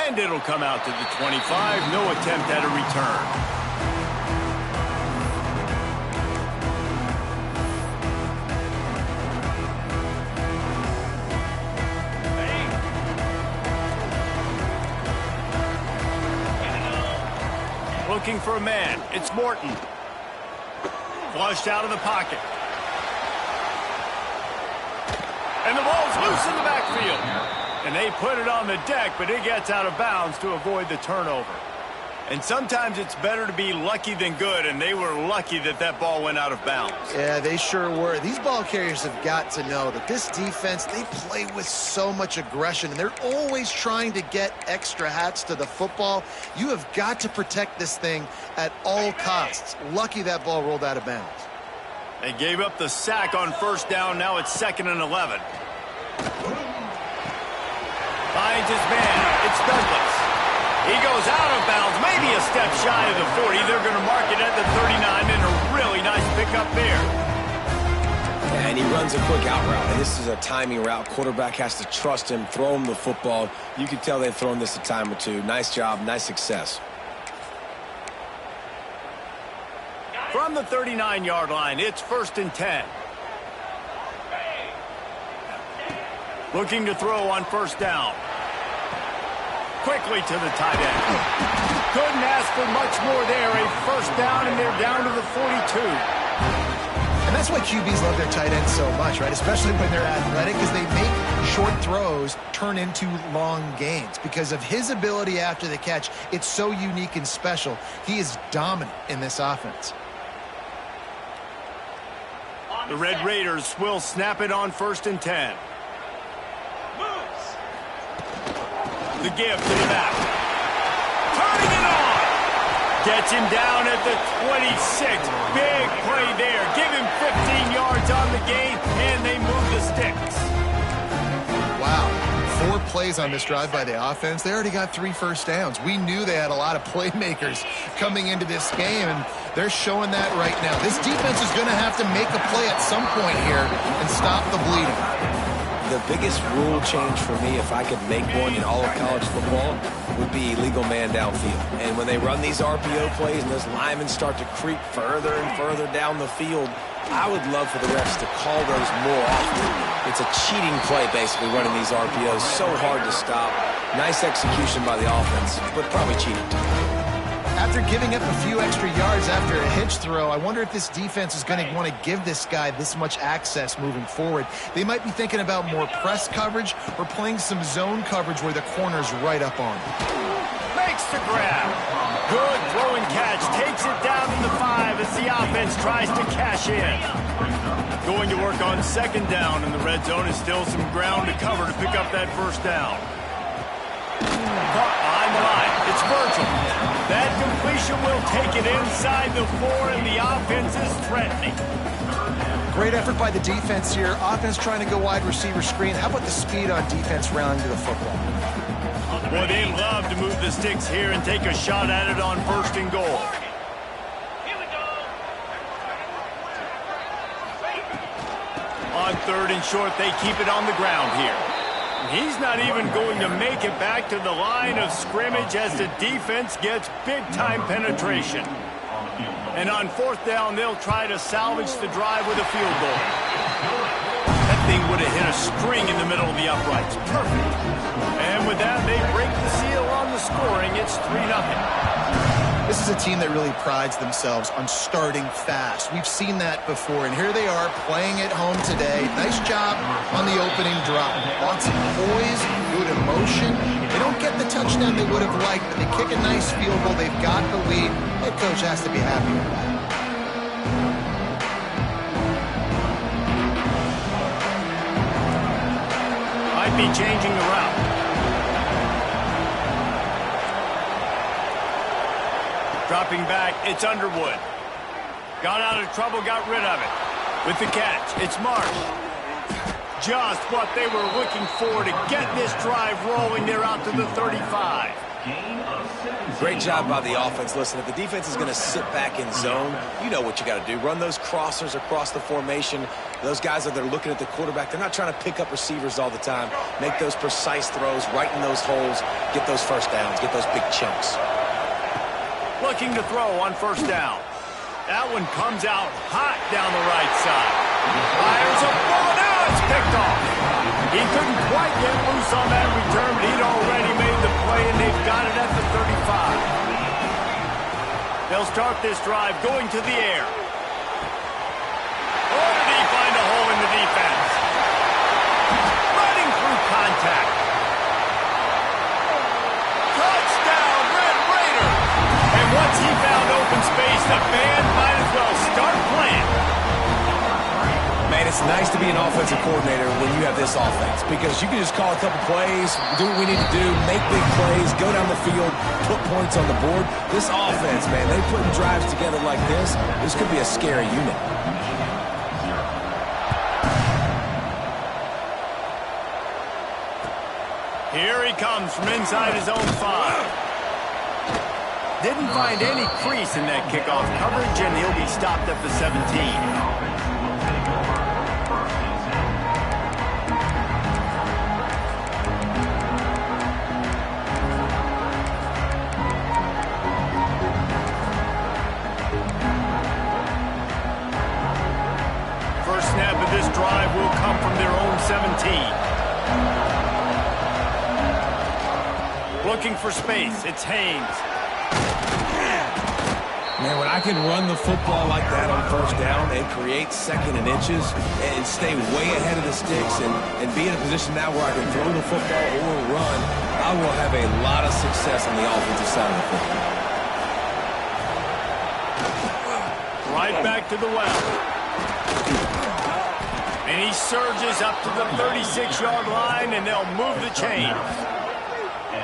And it'll come out to the 25. No attempt at a return. Looking for a man. It's Morton. Flushed out of the pocket. And the ball's loose in the backfield. And they put it on the deck, but it gets out of bounds to avoid the turnover. And sometimes it's better to be lucky than good, and they were lucky that that ball went out of bounds. Yeah, they sure were. These ball carriers have got to know that this defense, they play with so much aggression, and they're always trying to get extra hats to the football. You have got to protect this thing at all costs. Lucky that ball rolled out of bounds. They gave up the sack on first down. Now it's 2nd and 11. Finds his man. It's Douglas. He goes out of bounds, maybe a step shy of the 40. They're going to mark it at the 39, and a really nice pickup there. And he runs a quick out route, and this is a timing route. Quarterback has to trust him, throw him the football. You can tell they've thrown this a time or two. Nice job, nice success. From the 39-yard line, it's 1st and 10. Looking to throw on first down. Quickly to the tight end. Couldn't ask for much more there. A first down, and they're down to the 42. And that's why QBs love their tight ends so much, right? Especially when they're athletic, because they make short throws turn into long gains. Because of his ability after the catch, it's so unique and special. He is dominant in this offense. The Red Raiders will snap it on 1st and 10. The give to the back. Turning it on. Gets him down at the 26. Big play there. Give him 15 yards on the gain, and they move the sticks. Wow. 4 plays on this drive by the offense. They already got 3 first downs. We knew they had a lot of playmakers coming into this game, and they're showing that right now. This defense is going to have to make a play at some point here and stop the bleeding. The biggest rule change for me, if I could make one in all of college football, would be illegal man downfield. And when they run these RPO plays and those linemen start to creep further and further down the field, I would love for the refs to call those more often. It's a cheating play, basically, running these RPOs. So hard to stop. Nice execution by the offense, but probably cheating too. After giving up a few extra yards after a hitch throw, I wonder if this defense is going to want to give this guy this much access moving forward. They might be thinking about more press coverage or playing some zone coverage where the corner's right up on him. Makes the grab. Good throw and catch. Takes it down to the 5 as the offense tries to cash in. Going to work on 2nd down, and the red zone is still some ground to cover to pick up that first down. Caught behind the line. It's Virgil. That completion will take it inside the 4, and the offense is threatening. Great effort by the defense here. Offense trying to go wide receiver screen. How about the speed on defense rallying to the football? Boy, they love to move the sticks here and take a shot at it on 1st and goal. On 3rd and short, they keep it on the ground here. He's not even going to make it back to the line of scrimmage as the defense gets big-time penetration. And on 4th down, they'll try to salvage the drive with a field goal. That thing would have hit a string in the middle of the uprights. Perfect. And with that, they break the seal on the scoring. It's 3-0. This is a team that really prides themselves on starting fast. We've seen that before, and here they are playing at home today. Nice job on the opening drop. Lots of poise, good emotion. They don't get the touchdown they would have liked, but they kick a nice field goal. They've got the lead. Head coach has to be happy with that. Might be changing the route. Dropping back, it's Underwood. Got out of trouble, got rid of it. With the catch, it's Marsh. Just what they were looking for to get this drive rolling. They're out to the 35. Great job by the offense. Listen, if the defense is going to sit back in zone, you know what you got to do. Run those crossers across the formation. Those guys that they're looking at the quarterback, they're not trying to pick up receivers all the time. Make those precise throws, right in those holes, get those first downs, get those big chunks. Looking to throw on first down. That one comes out hot down the right side. Fires a bullet. Now it's picked off. He couldn't quite get loose on that return, but he'd already made the play, and they've got it at the 35. They'll start this drive going to the air. Or did he find a hole in the defense? Running through contact. Touchdown, Red Raiders! And once he found open space, the band might as well start playing. Man, it's nice to be an offensive coordinator when you have this offense because you can just call a couple plays, do what we need to do, make big plays, go down the field, put points on the board. This offense, man, they putting drives together like this could be a scary unit. Here he comes from inside his own 5. Didn't find any crease in that kickoff coverage, and he'll be stopped at the 17. First snap of this drive will come from their own 17. Looking for space, it's Haynes. Man, when I can run the football like that on first down and create second and inches and stay way ahead of the sticks and be in a position now where I can throw the football or run, I will have a lot of success on the offensive side of the football. Right back to the well. And he surges up to the 36-yard line, and they'll move the chains.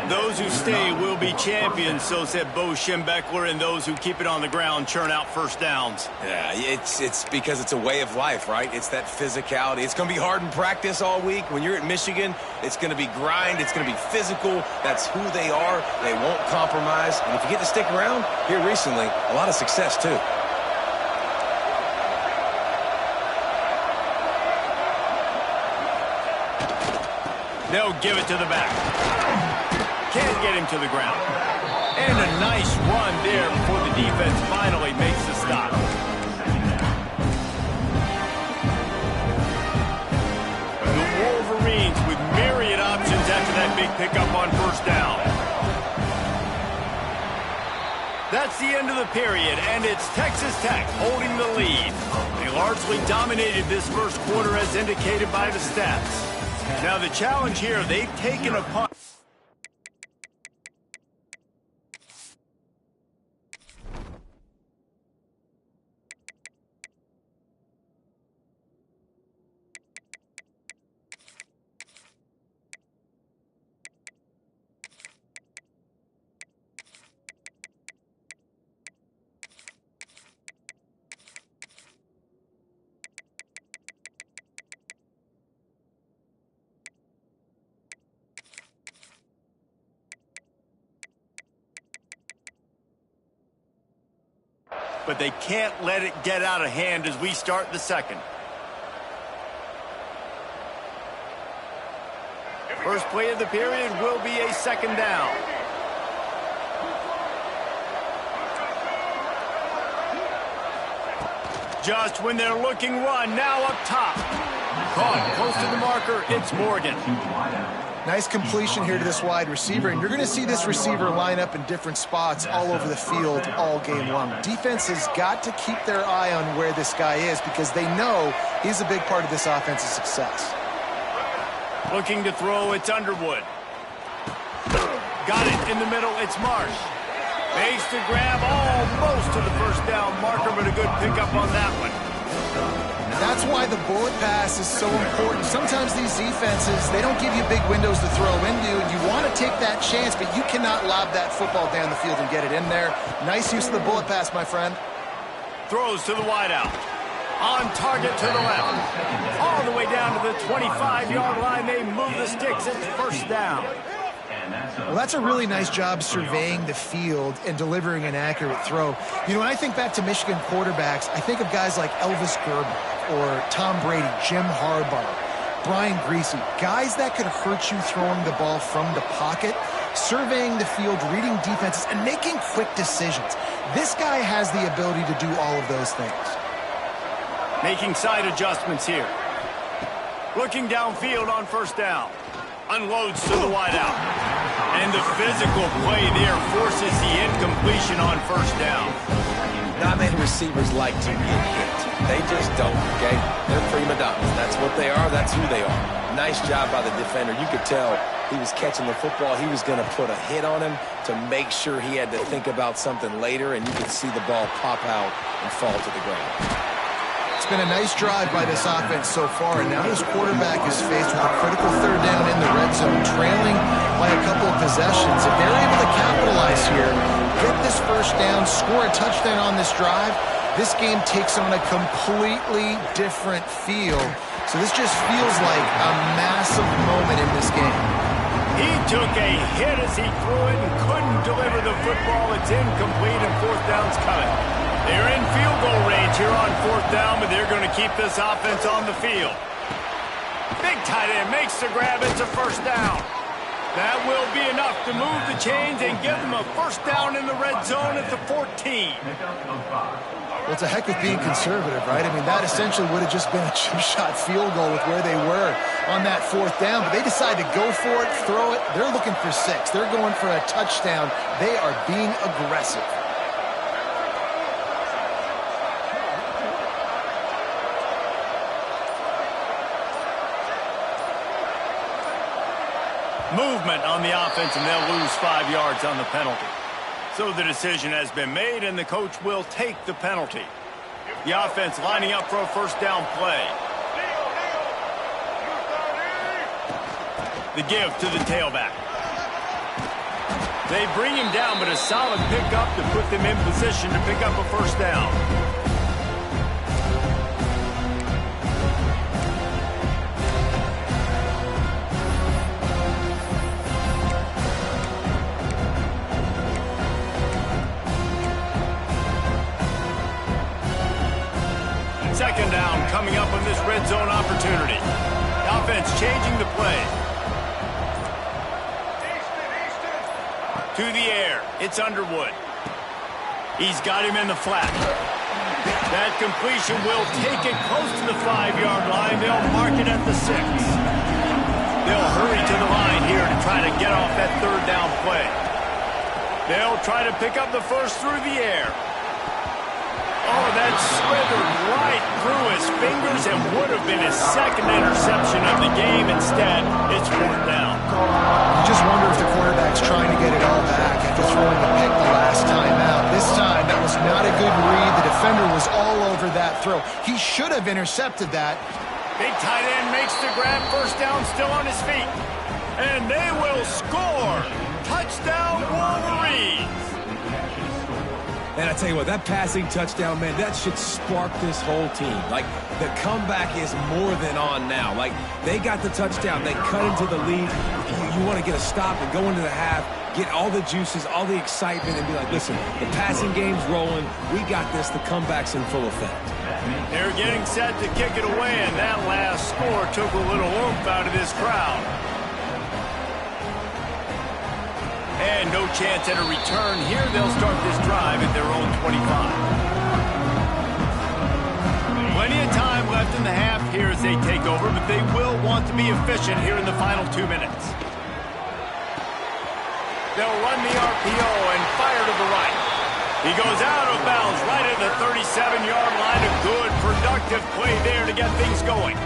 Those who stay will be champions, so said Bo Schembechler, and those who keep it on the ground churn out first downs. Yeah, it's because it's a way of life, right? It's that physicality. It's going to be hard in practice all week. When you're at Michigan, it's going to be grind. It's going to be physical. That's who they are. They won't compromise. And if you get to stick around, here recently, a lot of success, too. They'll give it to the back. Can't get him to the ground. And a nice run there before the defense finally makes the stop. The Wolverines with myriad options after that big pickup on first down. That's the end of the period, and it's Texas Tech holding the lead. They largely dominated this first quarter as indicated by the stats. Now the challenge here, they've taken a punt. But they can't let it get out of hand as we start the second. First play of the period will be a second down. Just when they're looking run, now up top. Caught close to the marker, it's Morgan. Nice completion here to this wide receiver, and you're going to see this receiver line up in different spots all over the field all game long. Defense has got to keep their eye on where this guy is because they know he's a big part of this offense's success. Looking to throw, it's Underwood. Got it in the middle, it's Marsh. Makes the grab almost to the first down marker, but a good pickup on that one. That's why the bullet pass is so important. Sometimes these defenses, they don't give you big windows to throw into, and you want to take that chance, but you cannot lob that football down the field and get it in there. Nice use of the bullet pass, my friend. Throws to the wideout. On target to the left. All the way down to the 25-yard line. They move the sticks. It's first down. Well, that's a really nice job surveying the field and delivering an accurate throw. You know, when I think back to Michigan quarterbacks, I think of guys like Elvis Grbac or Tom Brady, Jim Harbaugh, Brian Griese, guys that could hurt you throwing the ball from the pocket, surveying the field, reading defenses, and making quick decisions. This guy has the ability to do all of those things. Making side adjustments here. Looking downfield on first down. Unloads to the wideout. And the physical play there forces the incompletion on first down. Not many receivers like to get hit. They just don't, okay? They're prima donnas. That's what they are. That's who they are. Nice job by the defender. You could tell he was catching the football. He was going to put a hit on him to make sure he had to think about something later, and you could see the ball pop out and fall to the ground. It's been a nice drive by this offense so far, and now his quarterback is faced with a critical third down in the red zone, trailing by a couple of possessions. If they're able to capitalize here, get this first down, score a touchdown on this drive, this game takes on a completely different feel. So this just feels like a massive moment in this game. He took a hit as he threw it and couldn't deliver the football. It's incomplete and fourth down's coming. They're in field goal range here on fourth down, but they're going to keep this offense on the field. Big tight end makes the grab. It's a first down. That will be enough to move the chains and give them a first down in the red zone at the 14. Well, it's a heck of being conservative, right? I mean, that essentially would have just been a chip shot field goal with where they were on that fourth down, but they decided to go for it, throw it. They're looking for 6. They're going for a touchdown. They are being aggressive. Movement on the offense, and they'll lose 5 yards on the penalty. So the decision has been made, and the coach will take the penalty. The offense lining up for a first down play. The give to the tailback. They bring him down, but a solid pickup to put them in position to pick up a first down. Second down coming up on this red zone opportunity. The offense changing the play. To the air. It's Underwood. He's got him in the flat. That completion will take it close to the 5-yard line. They'll mark it at the 6. They'll hurry to the line here to try to get off that third down play. They'll try to pick up the first through the air. Oh, that slithered right through his fingers and would have been his second interception of the game. Instead, it's fourth down. You just wonder if the quarterback's trying to get it all back after throwing the pick the last time out. This time, that was not a good read. The defender was all over that throw. He should have intercepted that. Big tight end makes the grab. First down, still on his feet. And they will score. Touchdown, Wolverines. And I tell you what, that passing touchdown, man, that should spark this whole team. Like, the comeback is more than on now. Like, they got the touchdown. They cut into the lead. You want to get a stop and go into the half, get all the juices, all the excitement, and be like, listen, the passing game's rolling. We got this. The comeback's in full effect. They're getting set to kick it away, and that last score took a little oomph out of this crowd. And no chance at a return here. They'll start this drive at their own 25. Plenty of time left in the half here as they take over, but they will want to be efficient here in the final 2 minutes. They'll run the RPO and fire to the right. He goes out of bounds right at the 37-yard line. A good, productive play there to get things going.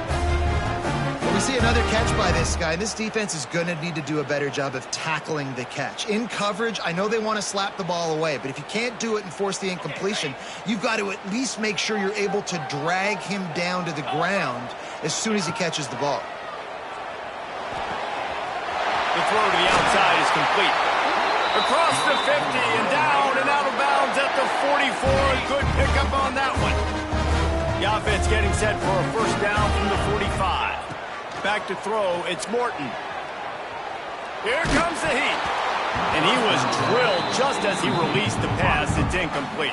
We see another catch by this guy. This defense is going to need to do a better job of tackling the catch. In coverage, I know they want to slap the ball away, but if you can't do it and force the incompletion, you've got to at least make sure you're able to drag him down to the ground as soon as he catches the ball. The throw to the outside is complete. Across the 50 and down and out of bounds at the 44. Good pickup on that one. The offense getting set for a first down from the 45. Back to throw, it's Morton. Here comes the heat. And he was drilled just as he released the pass. It's incomplete.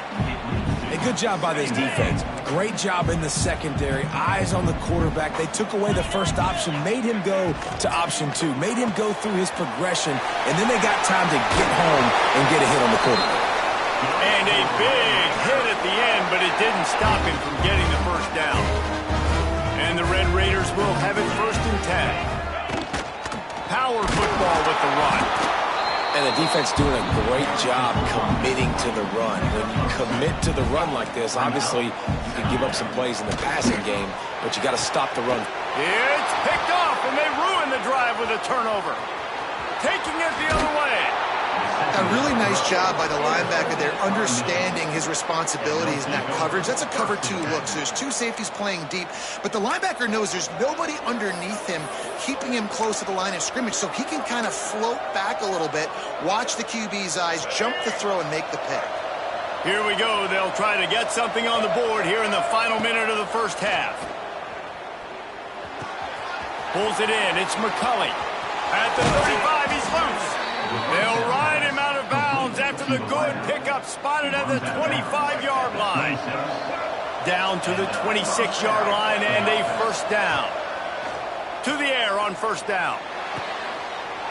A good job by this defense. Great job in the secondary. Eyes on the quarterback. They took away the first option, made him go to option 2, made him go through his progression, and then they got time to get home and get a hit on the quarterback. And a big hit at the end, but it didn't stop him from getting the first down. And the Red Raiders will have it 1st and 10. Power football with the run. And the defense doing a great job committing to the run. When you commit to the run like this, obviously you can give up some plays in the passing game, but you got to stop the run. It's picked off, and they ruin the drive with a turnover. Taking it the other way. A really nice job by the linebacker there, understanding his responsibilities in that coverage. That's a cover 2 look, so there's 2 safeties playing deep, but the linebacker knows there's nobody underneath him keeping him close to the line of scrimmage, so he can kind of float back a little bit, watch the QB's eyes, jump the throw, and make the pick. Here we go. They'll try to get something on the board here in the final minute of the first half. Pulls it in. It's McCulley. At the 35, he's loose. They'll ride him out of bounds after the good pickup spotted at the 25-yard line. Down to the 26-yard line and a first down. To the air on first down.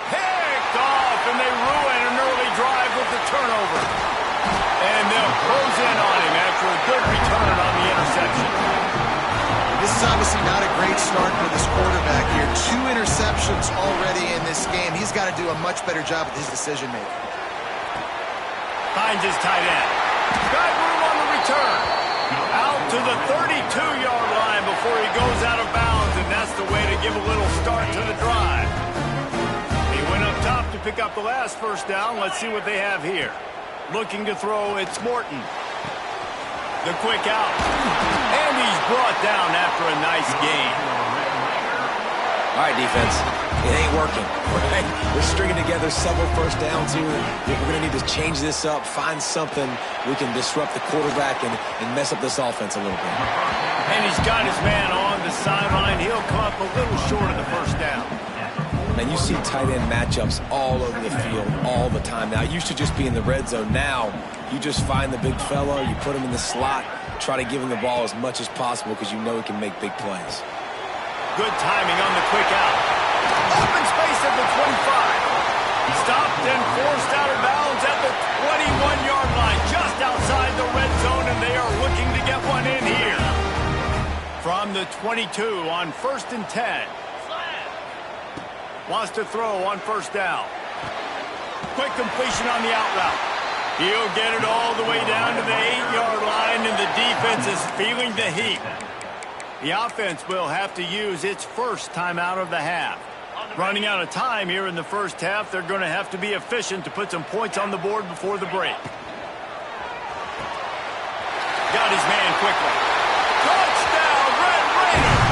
Picked off, and they ruin an early drive with the turnover. And they'll close in on him after a good return on the interception. This is obviously not a great start for this quarterback here. 2 interceptions already in this game. He's got to do a much better job with his decision-making. Finds his tight end. Got room on the return. Out to the 32-yard line before he goes out of bounds, and that's the way to give a little start to the drive. He went up top to pick up the last first down. Let's see what they have here. Looking to throw, it's Morton. The quick out. And he's brought down after a nice gain. All right, defense. It ain't working. Right? We're stringing together several first downs here. We're going to need to change this up, find something we can disrupt the quarterback and mess up this offense a little bit. And he's got his man on the sideline. He'll come up a little short of the first down. And you see tight end matchups all over the field all the time. Now, it used to just be in the red zone. Now, you just find the big fella, you put him in the slot, try to give him the ball as much as possible because you know he can make big plays. Good timing on the quick out. Open space at the 25. Stopped and forced out of bounds at the 21-yard line, just outside the red zone, and they are looking to get one in here. From the 22 on 1st and 10. Wants to throw on first down. Quick completion on the out route. He'll get it all the way down to the 8-yard line, and the defense is feeling the heat. The offense will have to use its first timeout of the half. Running out of time here in the first half, they're going to have to be efficient to put some points on the board before the break. Got his man quickly. Touchdown, Red Raiders!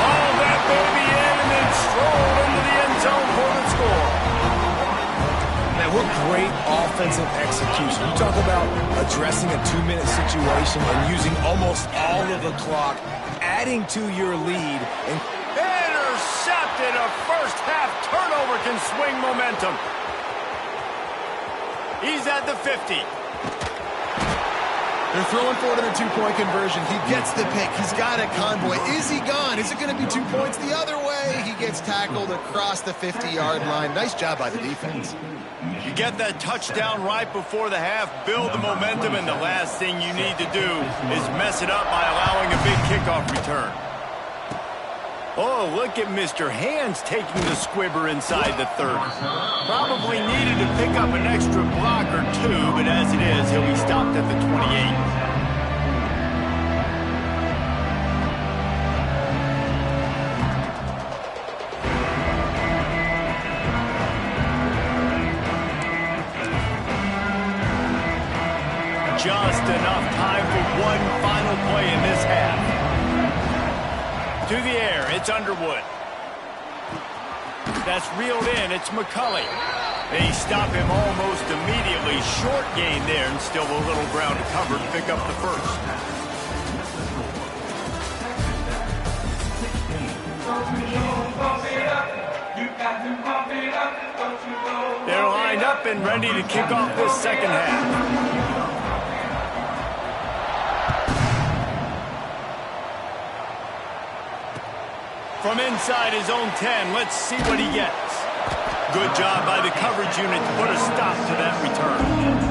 All that baby in and then strolled into the end zone for the score. Man, what great offensive execution. You talk about addressing a 2-minute situation and using almost all of the clock, adding to your lead. And intercepted. A first half turnover can swing momentum. He's at the 50. They're throwing for it in a 2-point conversion. He gets the pick. He's got it, Convoy. Is he gone? Is it going to be 2 points the other way? He gets tackled across the 50-yard line. Nice job by the defense. You get that touchdown right before the half, build the momentum, and the last thing you need to do is mess it up by allowing a big kickoff return. Oh, look at Mr. Hands taking the squibber inside the 30. Probably needed to pick up an extra block or 2, but as it is, he'll be stopped at the 28. Just enough time for one final play in this half. To the air, it's Underwood. That's reeled in, it's McCulley. They stop him almost immediately. Short gain there, and still a little ground to cover to pick up the first. Pump it up, you got to pump it up, don't you up and ready to kick off this second half. From inside his own 10, let's see what he gets. Good job by the coverage unit to put a stop to that return.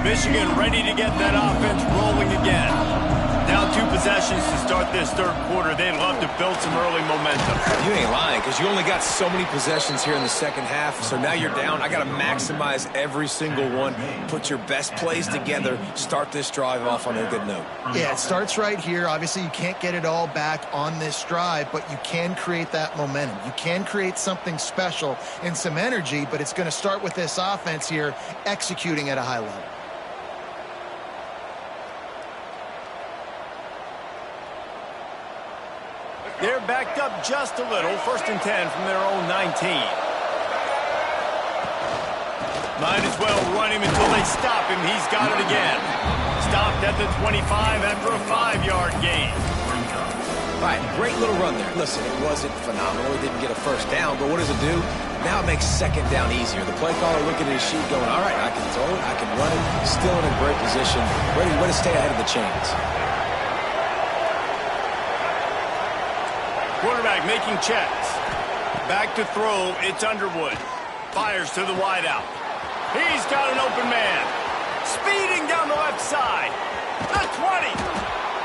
Michigan ready to get that offense rolling again. Now 2 possessions to start this third quarter. They'd love to build some early momentum. You ain't lying, because you only got so many possessions here in the second half, so now you're down. I got to maximize every single one, put your best plays together, start this drive off on a good note. Yeah, it starts right here. Obviously, you can't get it all back on this drive, but you can create that momentum. You can create something special and some energy, but it's going to start with this offense here executing at a high level. They're backed up just a little. 1st and 10 from their own 19. Might as well run him until they stop him. He's got it again. Stopped at the 25 after a 5-yard gain. All right, great little run there. Listen, it wasn't phenomenal. It didn't get a first down, but what does it do? Now it makes second down easier. The play caller looking at his sheet going, all right, I can throw it, I can run it. Still in a great position, ready to stay ahead of the chains. Quarterback making checks. Back to throw. It's Underwood. Fires to the wideout. He's got an open man. Speeding down the left side. The 20.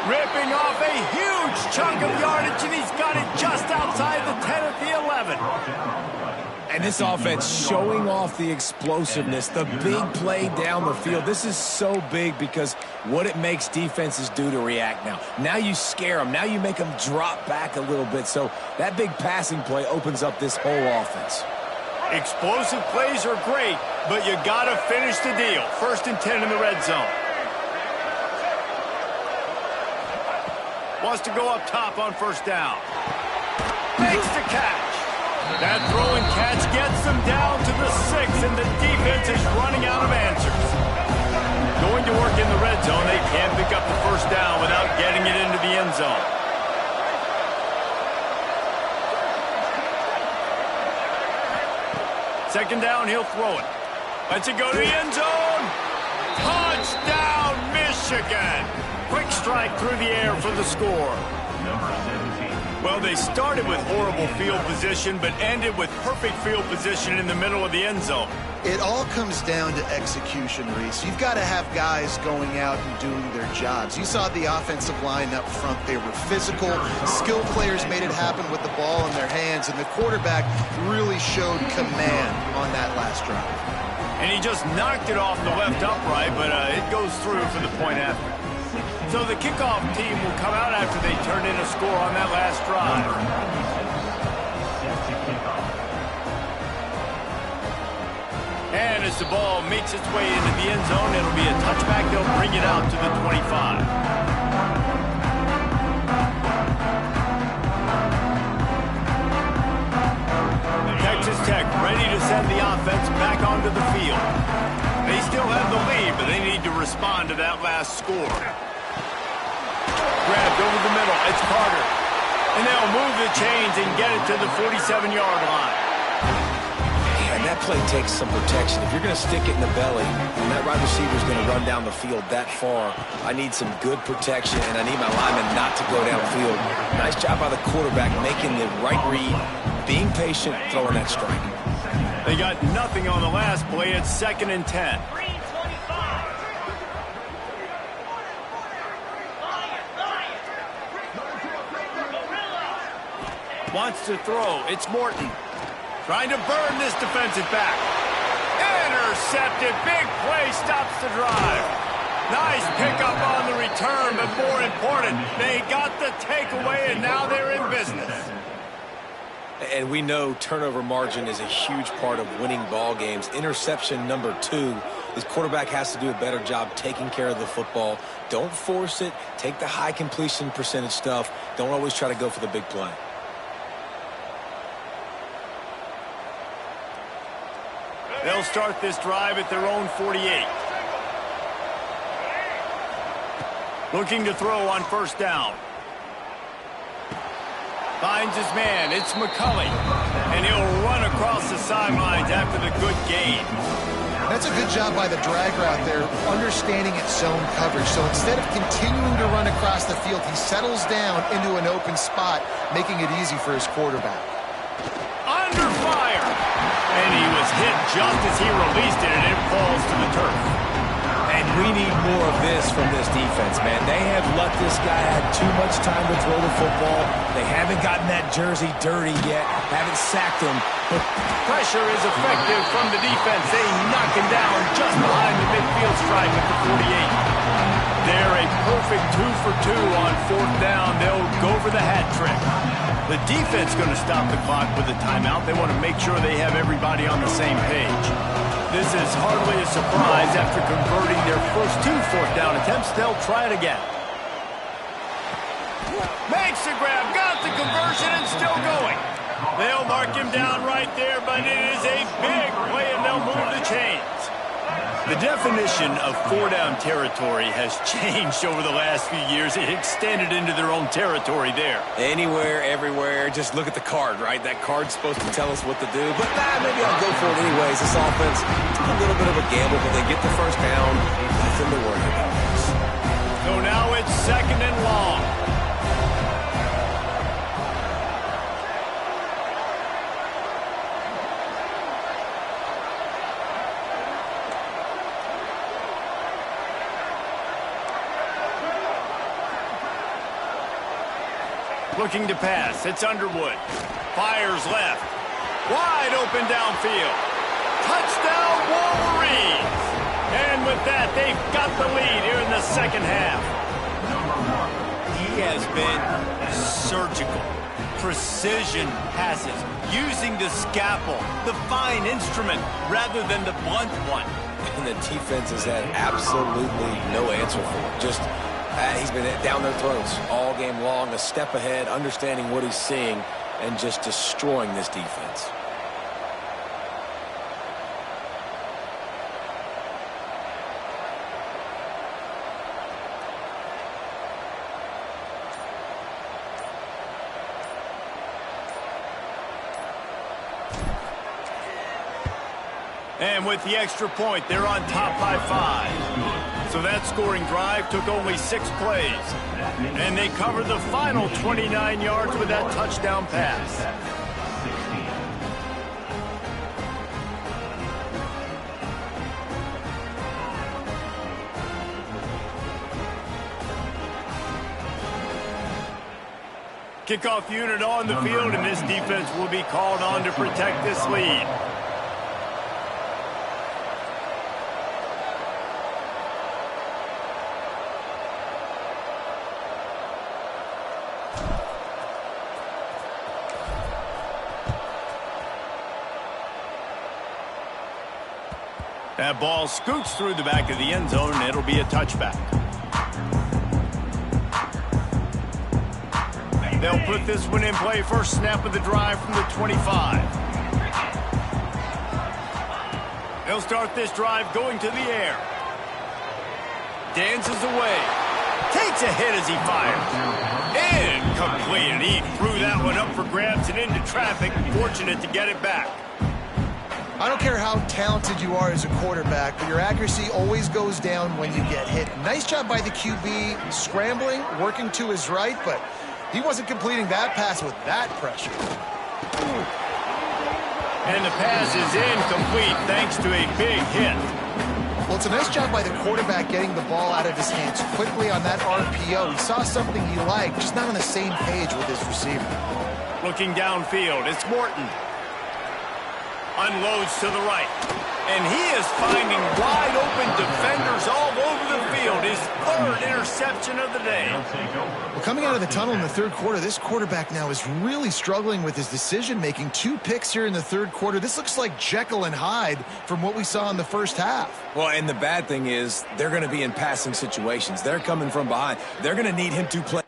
Ripping off a huge chunk of yardage, and he's got it just outside the 10 at the 11. And this offense showing off the explosiveness, the big play down the field. This is so big because what it makes defenses do to react now. Now you scare them. Now you make them drop back a little bit. So that big passing play opens up this whole offense. Explosive plays are great, but you got to finish the deal. 1st and 10 in the red zone. Wants to go up top on 1st down. Makes the catch. That throw and catch gets them down to the 6, and the defense is running out of answers. Going to work in the red zone. They can't pick up the 1st down without getting it into the end zone. Second down, he'll throw it. Lets it go to the end zone. Touchdown, Michigan. Quick strike through the air for the score. Well, they started with horrible field position, but ended with perfect field position in the middle of the end zone. It all comes down to execution, Reese. You've got to have guys going out and doing their jobs. You saw the offensive line up front. They were physical. Skilled players made it happen with the ball in their hands, and the quarterback really showed command on that last drive. And he just knocked it off the left upright, but it goes through for the point after. So the kickoff team will come out after they turn in a score on that last drive. And as the ball makes its way into the end zone, it'll be a touchback. They'll bring it out to the 25. Texas Tech ready to send the offense back onto the field. They still have the lead, but they need to respond to that last score. Grabbed over the middle. It's Carter. And they'll move the chains and get it to the 47-yard line. And that play takes some protection. If you're going to stick it in the belly, and that wide receiver is going to run down the field that far, I need some good protection, and I need my lineman not to go downfield. Nice job by the quarterback making the right read, being patient, throwing that strike. They got nothing on the last play. It's 2nd and 10. Wants to throw. It's Morton. Trying to burn this defensive back. Intercepted. Big play stops the drive. Nice pickup on the return, but more important, they got the takeaway, and now they're in business. And we know turnover margin is a huge part of winning ball games. Interception number 2. This quarterback has to do a better job taking care of the football. Don't force it. Take the high completion percentage stuff. Don't always try to go for the big play. They'll start this drive at their own 48. Looking to throw on 1st down. Finds his man. It's McCulley. And he'll run across the sidelines after the good gain. That's a good job by the drag route there, understanding its zone coverage. So instead of continuing to run across the field, he settles down into an open spot, making it easy for his quarterback. Under fire. And he was hit just as he released it, and it falls to the turf. And we need more of this from this defense, man. They have let this guy have too much time to throw the football. They haven't gotten that jersey dirty yet, haven't sacked him. But pressure is effective from the defense. They knock him down just behind the midfield stripe at the 48. They're a perfect 2 for 2 on 4th down. They'll go for the hat trick. The defense going to stop the clock with a timeout. They want to make sure they have everybody on the same page. This is hardly a surprise. After converting their first 2 4th down attempts, they'll try it again. Makes the grab, got the conversion, and still going. They'll mark him down right there, but it is a big play, and they'll move the chains. The definition of 4-down territory has changed over the last few years. It extended into their own territory there. Anywhere, everywhere, just look at the card, right? That card's supposed to tell us what to do, but maybe I'll go for it anyways. This offense, it's a little bit of a gamble, but they get the 1st down. Nothing to worry about. So now it's 2nd and long. Looking to pass. It's Underwood. Fires left. Wide open downfield. Touchdown, Wolverines! And with that, they've got the lead here in the 2nd half. He has been surgical. Precision passes. Using the scalpel, the fine instrument, rather than the blunt one. And the defense has had absolutely no answer for it. Just... he's been down their throats all game long, a step ahead, understanding what he's seeing, and just destroying this defense. And with the extra point, they're on top by 5. So that scoring drive took only 6 plays. And they covered the final 29 yards with that touchdown pass. Kickoff unit on the field, and this defense will be called on to protect this lead. That ball scoots through the back of the end zone, and it'll be a touchback. They'll put this one in play. First snap of the drive from the 25. They'll start this drive going to the air. Dances away. Takes a hit as he fires. Incomplete. And he threw that one up for grabs and into traffic. Fortunate to get it back. I don't care how talented you are as a quarterback, but your accuracy always goes down when you get hit. Nice job by the QB scrambling, working to his right, but he wasn't completing that pass with that pressure. And the pass is incomplete thanks to a big hit. Well, it's a nice job by the quarterback getting the ball out of his hands quickly on that RPO. He saw something he liked, just not on the same page with his receiver. Looking downfield, it's Morton. Unloads to the right. And he is finding wide open defenders all over the field. His third interception of the day. Well, coming out of the tunnel in the third quarter, this quarterback now is really struggling with his decision-making. 2 picks here in the third quarter. This looks like Jekyll and Hyde from what we saw in the first half. Well, and the bad thing is they're going to be in passing situations. They're coming from behind. They're going to need him to play